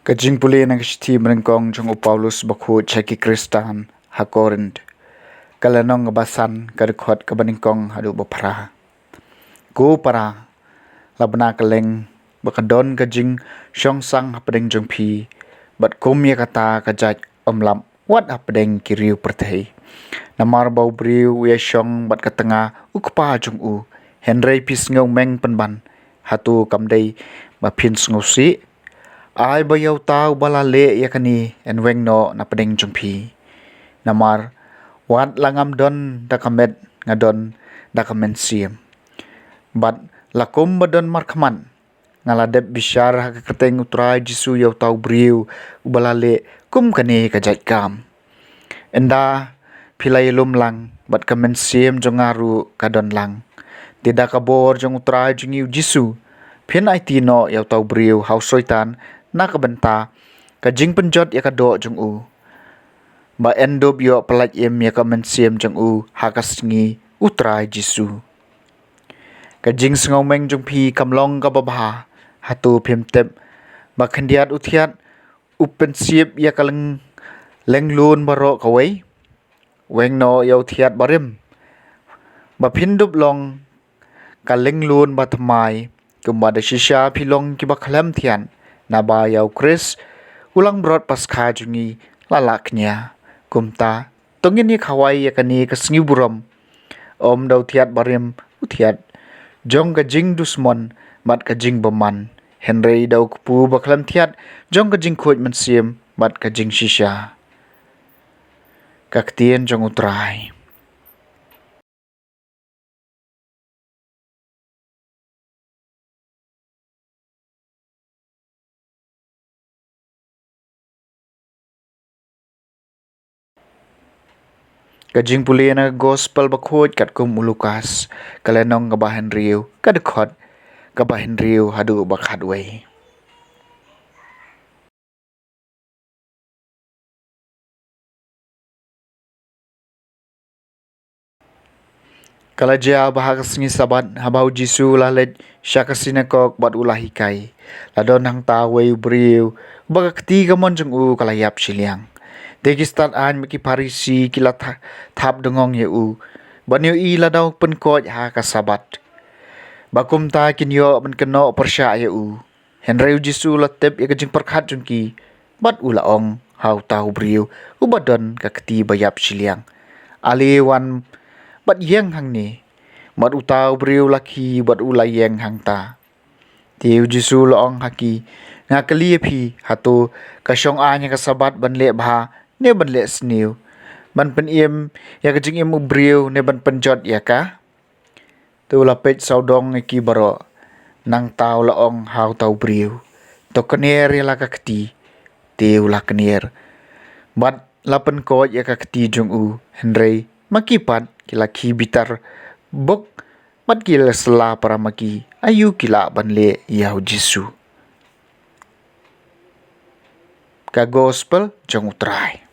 Ka Jingpule na kishti Nyngkong jong Paulus bakhu chaki Kristan ha Korint kalanong basan kadkhot ka Nyngkong hadu bapara go para labna kaleng bakadon ka jing shong sang hapdeng jong phi bat kum ya kata ka jaj omlam wat hapdeng kiriu perthei namar bau briu ya shong bat katanga ukpa jong u henrei pis ngau meng penban hatu kamdei ba phin sngosi ai bayau tau bala le yakani en weng no na pedeng jungpi namar wat langam don dakamet ngadon dakamen siem bat lakum badon markman ngaladep bishar hakateng utrai jisu yau tau briu bala le kum kani kajat kam enda pilai lum lang bat kamen siem jongaru kadon lang tidak kabor jong utrai jingiu jisu phin ai tino yau tau briu hau soitan nakabenta ka jing penjot ya ka do jong u ba endop yo pelaj em ya ka mensiem jong u hakasngi utrai jisu ka jing sngau meng jong phi kamlong ka babha hatu phim tep ba khandiat uthiat upen siep ya ka lenglun baro ka wei weng no yo thiat barim ba phindup long ka lenglun ba thamai kumba da shisha philong ki ba khlam thian na ba yau Chris ulang brot paskha jungi lalaknya kumta tongin ni khawai yakani kasngi buram om dau thiat barim uthiat jong ka jing dusmon mat ka jing baman henrei dau kpu baklam thiat jong ka jing khoj man siem mat ka jing shisha kaktien jong utrai ka Jingpule na gospel bakhoj kat kum ulukas kalenong kabahan riu kadkhot kabahan riu hadu bakhat wei kalaja bahakasngi sabat habau jisu lalet syakasina kok bat ulahi kai ladon hang ta wei briu bagakti gamon jong u kalayap siliang Tegistat an miki parisi kila thap dengong ye u banyo i ladau penkoj ha kasabat bakum ta kinyo ban keno persya ye u henreu jisu latep ye kajing perkhat jungki bat ulaong hau tau briu ubadon kakti bayap siliang aliwan bat yeng hang ni mat utau briu laki bat ulayeng hang ta Taiew jisu loong haki ngakali phi hatu kasyong anya kasabat ban le bha ne ban le sniu ban pen im ya kajing im ubriu ne ban penjot ya ka tu lapet saudong ki baro nang tau loong hau tau briu to kner ya la kakti Taiew la kner bat lapen ko ya kakti jong u henrei makipat kila ki bitar bok bat kila sela para maki ayu kila ban le yau jisu ka gospel jong utrai